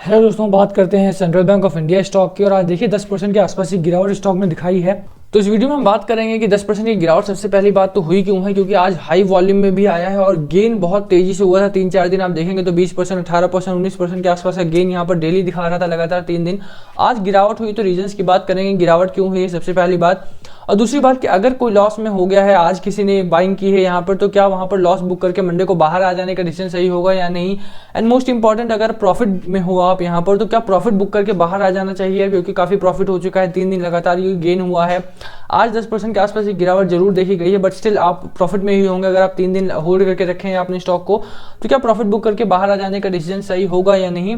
Hello दोस्तों, बात करते हैं central Bank of India stock की। और आज देखिए 10% के आसपास की गिरावट स्टॉक में दिखाई है। तो इस वीडियो में हम बात करेंगे कि 10% की गिरावट सबसे पहली बात तो हुई क्यों है, क्योंकि आज हाई वॉल्यूम में भी आया है और गेन बहुत तेजी से हुआ था। 3-4 दिन आप देखेंगे तो 20%, 18%, 19% के आसपास का गेन यहाँ पर डेली दिखा रहा था लगातार 3 दिन। आज गिरावट हुई तो रीजंस की बात करेंगे, गिरावट क्यों हुई है सबसे पहली बात। और दूसरी बात कि अगर कोई लॉस में हो गया है, आज किसी ने बाइंग की है यहाँ पर, तो क्या वहां पर लॉस बुक करके मंडे को बाहर आ जाने का डिसीजन सही होगा या नहीं। एंड मोस्ट इंपॉर्टेंट, अगर प्रॉफिट में हो आप यहाँ पर, तो क्या प्रॉफिट बुक करके बाहर आ जाना चाहिए, क्योंकि काफी प्रॉफिट हो चुका है, 3 दिन लगातार ये गेन हुआ है। आज 10% के आसपास एक गिरावट जरूर देखी गई है, बट स्टिल आप प्रॉफिट में ही होंगे। अगर आप 3 दिन होल्ड करके रखे हैं अपने स्टॉक को, तो क्या प्रॉफिट बुक करके बाहर आ जाने का डिसीजन सही होगा या नहीं।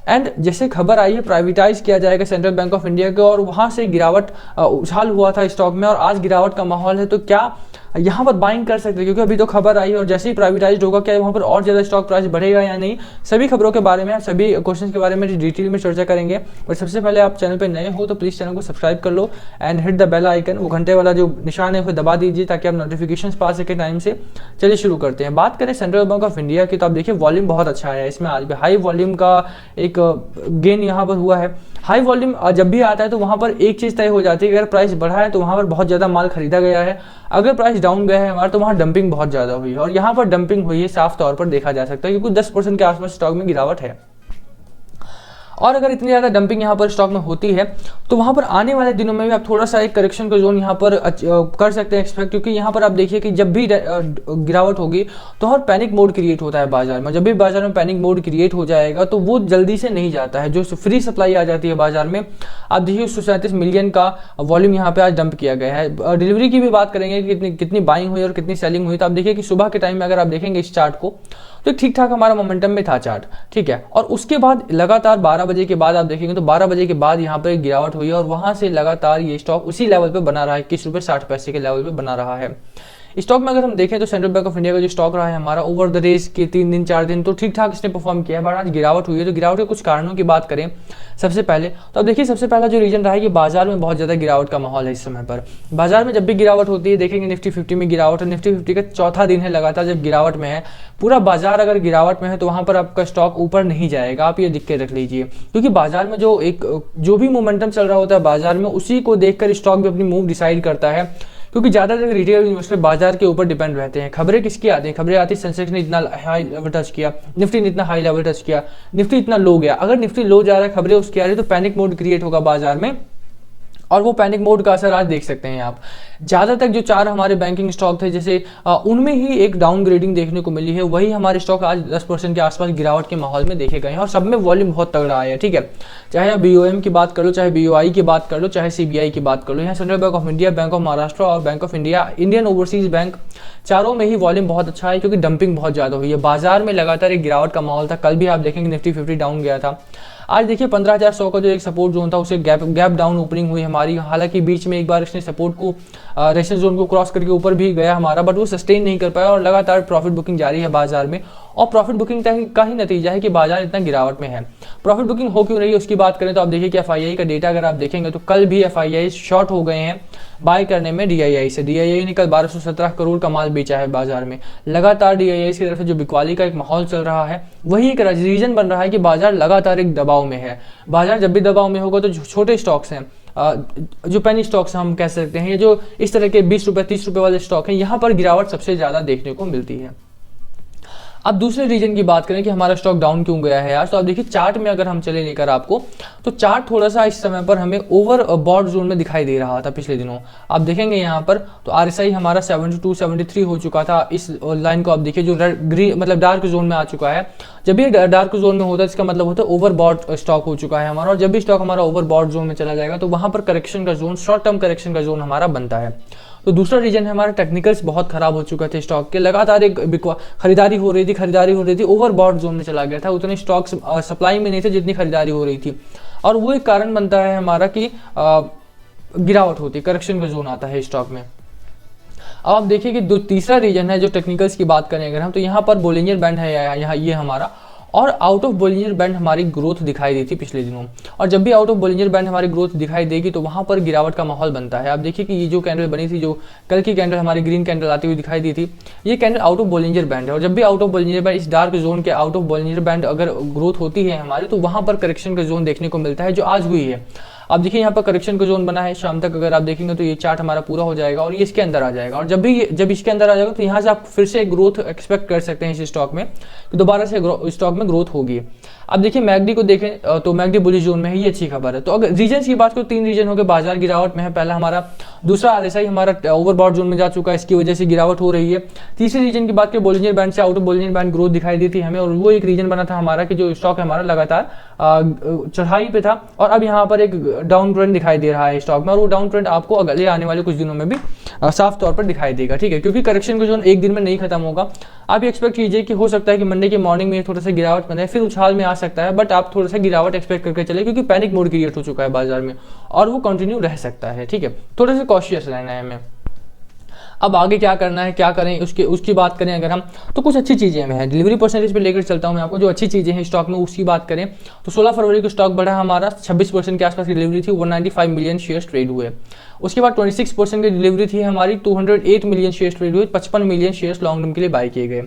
एंड जैसे खबर आई है प्राइवेटाइज किया जाएगा सेंट्रल बैंक ऑफ इंडिया को, और वहां से गिरावट उछाल हुआ था स्टॉक में, और आज गिरावट का माहौल है। तो क्या यहाँ पर बाइंग कर सकते हैं, क्योंकि अभी तो खबर आई है और जैसे ही प्राइवेटाइज होगा क्या वहां पर और ज्यादा स्टॉक प्राइस बढ़ेगा या नहीं। सभी खबरों के बारे में, सभी क्वेश्चन के बारे में डिटेल में चर्चा करेंगे। और सबसे पहले आप चैनल पर नए हो तो प्लीज चैनल को सब्सक्राइब कर लो and hit the bell icon, वो घंटे वाला जो निशान है उसे दबा दीजिए ताकि आप नोटिफिकेशन पा सके टाइम से। चलिए शुरू करते हैं। बात करें सेंट्रल बैंक ऑफ इंडिया की, तो आप देखिए वॉल्यूम बहुत अच्छा है इसमें। आज भी हाई वॉल्यूम का एक गेन यहाँ पर हुआ है। हाई वॉल्यूम जब भी आता है तो वहां पर एक चीज तय हो जाती है, अगर प्राइस बढ़ा है तो वहां पर बहुत ज्यादा माल खरीदा गया है, अगर प्राइस डाउन गया है हमारा तो वहां डंपिंग बहुत ज्यादा हुई है। और यहाँ पर डंपिंग हुई है, साफ तौर पर देखा जा सकता है, क्योंकि 10% के आसपास स्टॉक में गिरावट है। और अगर इतनी ज़्यादा डंपिंग यहाँ पर स्टॉक में होती है तो वहाँ पर आने वाले दिनों में भी आप थोड़ा सा एक करेक्शन का जोन यहाँ पर कर सकते हैं एक्सपेक्ट, क्योंकि यहाँ पर आप देखिए कि जब भी गिरावट होगी तो हर पैनिक मोड क्रिएट होता है बाजार में। जब भी बाजार में पैनिक मोड क्रिएट हो जाएगा तो वो जल्दी से नहीं जाता है, जो फ्री सप्लाई आ जाती है बाजार में। आप देखिए 137 मिलियन का वॉल्यूम यहाँ पे आज डंप किया गया है। डिलीवरी की भी बात करेंगे कि कितनी बाइंग हुई और कितनी सेलिंग हुई, तो आप देखिए कि सुबह के टाइम में अगर आप देखेंगे इस चार्ट को तो ठीक ठाक हमारा मोमेंटम में था चार्ट, ठीक है। और उसके बाद लगातार 12 बजे के बाद आप देखेंगे तो 12 बजे के बाद यहाँ पर गिरावट हुई है और वहां से लगातार ये स्टॉक उसी लेवल पे बना रहा है, 21 रुपये 60 पैसे के लेवल पे बना रहा है। स्टॉक में अगर हम देखें तो सेंट्रल बैंक ऑफ इंडिया का जो स्टॉक रहा है हमारा ओवर द रेस के 3 दिन 4 दिन तो ठीक ठाक इसने परफॉर्म किया है, बट आज गिरावट हुई है। तो गिरावट के कुछ कारणों की बात करें सबसे पहले, तो अब देखिए सबसे पहला जो रीजन रहा है कि बाजार में बहुत ज्यादा गिरावट का माहौल है इस समय पर। बाजार में जब भी गिरावट होती है, देखेंगे निफ्टी 50 में गिरावट है, निफ्टी 50 का चौथा दिन है लगातार जब गिरावट में है। पूरा बाजार अगर गिरावट में है तो वहां पर आपका स्टॉक ऊपर नहीं जाएगा, आप ये दिख के रख लीजिए, क्योंकि बाजार में जो भी मोमेंटम चल रहा होता है बाजार में, उसी को देखकर स्टॉक भी अपनी मूव डिसाइड करता है। क्योंकि ज्यादातर रिटेल इन्वेस्टर बाजार के ऊपर डिपेंड रहते हैं। खबरें किसकी आती हैं? खबरें आती है सेंसेक्स ने इतना हाई लेवल टच किया, निफ्टी ने इतना हाई लेवल टच किया, निफ्टी इतना लो गया। अगर निफ्टी लो जा रहा है, खबरें उसकी आ रही है, तो पैनिक मोड क्रिएट होगा बाजार में, और वो पैनिक मोड का असर आज देख सकते हैं आप। ज्यादातर जो 4 हमारे बैंकिंग स्टॉक थे जैसे उनमें ही एक डाउनग्रेडिंग देखने को मिली है, वही हमारे स्टॉक आज 10% के आसपास गिरावट के माहौल में देखे गए हैं, और सब में वॉल्यूम बहुत तगड़ा आया है, ठीक है। चाहे आप BOM की बात कर लो, चाहे BOI की बात कर लो, चाहे CBI की बात कर लो, यहाँ Central Bank of India, Bank of Maharashtra और Bank of India, Indian Overseas Bank, चारों में ही वॉल्यूम बहुत अच्छा है, क्योंकि डंपिंग बहुत ज्यादा हुई है। बाजार में लगातार एक गिरावट का माहौल था। कल भी आप देखेंगे निफ्टी 50 डाउन गया था। आज देखिए 15,100 का जो एक सपोर्ट जोन था, उसे गैप डाउन ओपनिंग हुई हमारी। हालांकि बीच में एक बार इसने सपोर्ट को रेजिस्टेंस जोन को क्रॉस करके ऊपर भी गया हमारा, बट वो सस्टेन नहीं कर पाया और लगातार प्रॉफिट बुकिंग जारी है बाजार में। और प्रॉफिट बुकिंग का ही नतीजा है कि बाजार इतना गिरावट में है। प्रॉफिट बुकिंग हो क्यों रही है उसकी बात करें तो आप देखिए कि FII का डेटा अगर आप देखेंगे तो कल भी FII शॉर्ट हो गए हैं बाय करने में DII से। DII ने कल 1217 करोड़ का माल बेचा है बाजार में। लगातार DII की तरफ से जो बिकवाली का एक माहौल चल रहा है, वही एक रीजन बन रहा है कि बाजार लगातार एक दबाव में है। बाजार जब भी दबाव में होगा तो छोटे स्टॉक्स हैं, जो पेनी स्टॉक्स हम कह सकते हैं, जो इस तरह के 20 रुपए 30 रुपए वाले स्टॉक हैं, यहाँ पर गिरावट सबसे ज्यादा देखने को मिलती है। अब दूसरे रीजन की बात करें कि हमारा स्टॉक डाउन क्यों गया है आज, तो आप देखिए चार्ट में अगर हम चले लेकर आपको, तो चार्ट थोड़ा सा इस समय पर हमें ओवर बॉट जोन में दिखाई दे रहा था पिछले दिनों। आप देखेंगे यहाँ पर तो RSI हमारा 72 73 हो चुका था। इस लाइन को आप देखिए जो ग्रीन मतलब डार्क जोन में आ चुका है। जब भी डार्क जोन में होता है इसका मतलब होता है ओवर बॉट स्टॉक हो चुका है हमारा, और जब भी स्टॉक हमारा ओवर बॉट जोन में चला जाएगा तो वहां पर करेक्शन का जोन, शॉर्ट टर्म करेक्शन का जोन हमारा बनता है। तो दूसरा रीजन है हमारे टेक्निकल्स बहुत खराब हो चुके थे स्टॉक के। लगातार एक खरीदारी हो रही थी, ओवर बॉट जोन में चला गया था। उतने स्टॉक्स सप्लाई में नहीं थे जितनी खरीदारी हो रही थी, और वो एक कारण बनता है हमारा कि गिरावट होती, करेक्शन का जोन आता है स्टॉक में। अब आप देखिए कि तीसरा रीजन है जो टेक्निकल्स की बात करें अगर हम, तो यहाँ पर बोलिंजर बैंड है यहाँ ये हमारा, और आउट ऑफ बॉलिंजर बैंड हमारी ग्रोथ दिखाई दी थी पिछले दिनों। और जब भी आउट ऑफ बॉलिंजर बैंड हमारी ग्रोथ दिखाई देगी तो वहां पर गिरावट का माहौल बनता है। आप देखिए कि ये जो कैंडल बनी थी, जो कल की कैंडल हमारी ग्रीन कैंडल आती हुई दिखाई दी थी, ये candle out of Bollinger band है। और जब भी आउट ऑफ बॉलिंजर बैंड, इस डार्क जोन के आउट ऑफ बॉलिंजर बैंड अगर ग्रोथ होती है हमारी, तो वहां पर करेक्शन का जोन देखने को मिलता है, जो आज हुई है। अब देखिए यहाँ पर करेक्शन का जोन बना है, शाम तक अगर आप देखेंगे तो ये चार्ट हमारा पूरा हो जाएगा और ये इसके अंदर आ जाएगा। और जब इसके अंदर आ जाएगा तो यहाँ से आप फिर से ग्रोथ एक्सपेक्ट कर सकते हैं इस स्टॉक में, तो दोबारा से स्टॉक में ग्रोथ होगी। अब देखिए मैगडी को देखें तो मैगडी बुलिश जोन में है, ये अच्छी खबर है। तो अगर रीजन की बात करो, 3 रीजन हो गए, बाजार गिरावट में है पहला हमारा, दूसरा आरएसआई हमारा ओवरबॉट जोन में जा चुका है, इसकी वजह से गिरावट हो रही है। तीसरी रीजन की बात करें, बॉलिंजर बैंड से out of Bollinger band growth दिखाई दी थी हमें, और वो एक रीजन बना था हमारा कि जो स्टॉक हमारा लगातार चढ़ाई पे था और अब यहाँ पर एक डाउन ट्रेंड दिखाई दे रहा है स्टॉक में, और वो डाउन ट्रेंड आपको अगले आने वाले कुछ दिनों में भी साफ तौर पर दिखाई देगा, ठीक है, क्योंकि करेक्शन का जोन एक दिन में नहीं खत्म होगा। आप एक्सपेक्ट कीजिए कि हो सकता है कि मंडे की मॉर्निंग में थोड़ा सा गिरावट बने, फिर उछाल में आ सकता है, बट आप थोड़ा सा गिरावट एक्सपेक्ट करके चले, क्योंकि पैनिक मोड क्रिएट हो चुका है बाजार में और वो कंटिन्यू रह सकता है, ठीक है, थोड़ा सा कॉशियस रहना है हमें। अब आगे क्या करना है, क्या करें, उसकी बात करें अगर हम, तो कुछ अच्छी चीजें हैं, डिलीवरी परसेंटेज पे लेकर चलता हूं मैं आपको, जो अच्छी चीजें हैं स्टॉक में उसकी बात करें तो 16 फरवरी को स्टॉक बढ़ा हमारा, 26% के आसपास की डिलीवरी थी, 195 मिलियन शेयर्स ट्रेड हुए। उसके बाद 26% की डिलीवरी थी हमारी, 208 मिलियन शेयर्स ट्रेड हुए, 55 मिलियन शेयर्स लॉन्ग टर्म के लिए बाय किए गए।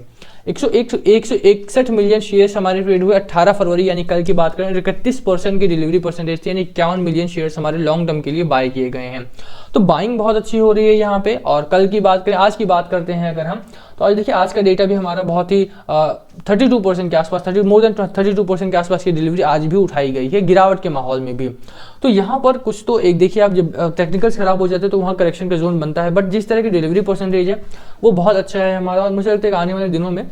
161 मिलियन शेयर्स हमारे ट्रेड हुए 18 फरवरी, यानी कल की बात करें, 31% की डिलीवरी परसेंटेज थी, यानी 51 मिलियन शेयर्स हमारे लॉन्ग टर्म के लिए बाय किए गए हैं। तो बाइंग बहुत अच्छी हो रही है यहाँ पे। और कल की बात करें, आज की बात करते हैं अगर हम, तो आज देखिए आज का डेटा भी हमारा बहुत ही 32% के आसपास, मोर देन 32% के आसपास की डिलीवरी आज भी उठाई गई है, गिरावट के माहौल में भी। तो यहाँ पर कुछ तो एक देखिए, आप जब टेक्निकल्स खराब हो जाते हैं तो वहाँ करेक्शन का जोन बनता है, बट जिस तरह की डिलीवरी परसेंटेज है वो बहुत अच्छा है हमारा, और मुझे लगता है कि आने वाले दिनों में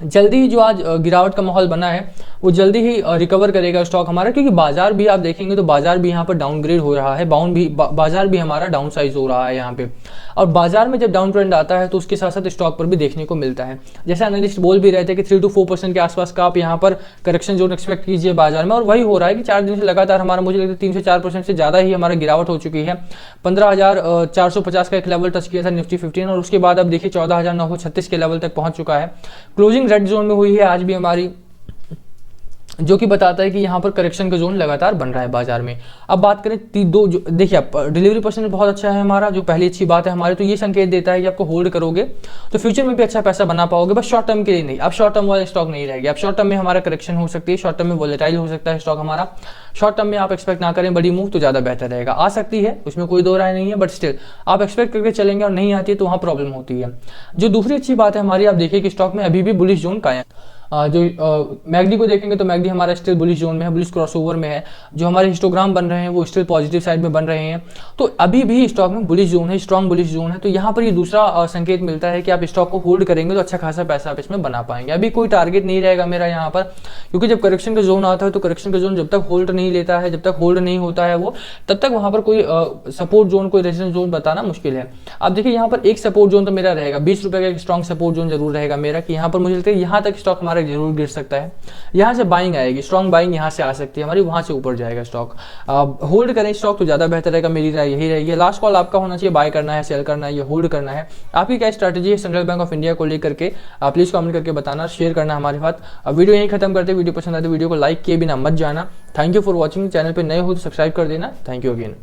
जल्दी ही जो आज गिरावट का माहौल बना है वो जल्दी ही रिकवर करेगा स्टॉक हमारा, क्योंकि बाजार भी आप देखेंगे तो बाजार भी यहाँ पर डाउनग्रेड हो रहा है, बाजार भी हमारा डाउन साइज हो रहा है यहाँ पे। और बाजार में जब डाउन ट्रेंड आता है तो उसके साथ साथ स्टॉक पर भी देखने को मिलता है। जैसे एनालिस्ट बोल भी रहे थे कि 3 to 4% के आसपास का आप यहाँ पर करेक्शन जोन एक्सपेक्ट कीजिए बाजार में, और वही हो रहा है कि 4 दिन से लगातार हमारा, मुझे लगता है 3 से 4% से ज़्यादा ही हमारा गिरावट हो चुकी है। 15,450 का एक लेवल टच किया था निफ्टी 15, और उसके बाद अब देखिए 14,936 के लेवल तक पहुंच चुका है। क्लोजिंग रेड जोन में हुई है आज भी हमारी, जो कि बताता है कि यहाँ पर करेक्शन का जोन लगातार बन रहा है बाजार में। अब बात करें देखिए आप डिलीवरी परसेंट बहुत अच्छा है हमारा, जो पहली अच्छी बात है हमारे, तो ये संकेत देता है कि आपको होल्ड करोगे तो फ्यूचर में भी अच्छा पैसा बना पाओगे, बस शॉर्ट टर्म के लिए नहीं। अब शॉर्ट टर्म वाला स्टॉक नहीं रहेगा, अब शॉर्ट टर्म में हमारा करेक्शन हो सकती है, शॉर्ट टर्म में वोलेटाइल हो सकता है स्टॉक हमारा। शॉर्ट टर्म में आप एक्सपेक्ट ना करें बड़ी मूव, तो ज़्यादा बेहतर रहेगा। आ सकती है, उसमें कोई दो राय नहीं है, बट स्टिल आप एक्सपेक्ट करके चलेंगे और नहीं आती है तो वहाँ प्रॉब्लम होती है। जो दूसरी अच्छी बात है हमारी, आप देखिए कि स्टॉक में अभी भी बुलिश जोन कायम, जो मैगडी को देखेंगे तो मैगडी हमारा स्टिल बुलिश जोन में है, बुलिश क्रॉसओवर में है, जो हमारे हिस्टोग्राम बन रहे हैं वो स्टिल पॉजिटिव साइड में बन रहे हैं, तो अभी भी स्टॉक में बुलिश जोन है, स्ट्रॉन्ग बुलिश जोन है। तो यहाँ पर ये दूसरा संकेत मिलता है कि आप स्टॉक को होल्ड करेंगे तो अच्छा खासा पैसा आप इसमें बना पाएंगे। अभी कोई टारगेट नहीं रहेगा मेरा यहाँ पर, क्योंकि जब करेक्शन का जोन आता है तो करेक्शन का जोन जब तक होल्ड नहीं लेता है, जब तक होल्ड नहीं होता है वो, तब तक वहाँ पर कोई सपोर्ट जोन, कोई रेजिस्टेंस जोन बताना मुश्किल है। अब देखिए यहाँ पर एक सपोर्ट जोन तो मेरा रहेगा, 20 रुपये का एक स्ट्रॉन्ग सपोर्ट जोन जरूर रहेगा मेरा, कि यहाँ पर मुझे लगता है यहाँ तक स्टॉक हमारा जरूर गिर सकता है। यहाँ से बाइंग आएगी, स्ट्रॉन्ग बाइंग यहाँ से आ सकती है हमारी, वहां से ऊपर जाएगा स्टॉक। होल्ड करें स्टॉक तो ज्यादा बेहतर रहेगा, मेरी राय यही रहेगी। लास्ट कॉल आपका होना चाहिए, बाय करना है, सेल करना है, ये होल्ड करना है। आपकी क्या स्ट्रैटेजी है सेंट्रल बैंक ऑफ इंडिया को लेकर के, प्लीज कमेंट करके बताना, शेयर करना हमारे साथ। वीडियो यही खत्म करते, वीडियो पसंद आते वीडियो को लाइक किए बिना मत जाना। Thank you for watching, channel पर नए हो तो सब्सक्राइब कर देना। Thank you again.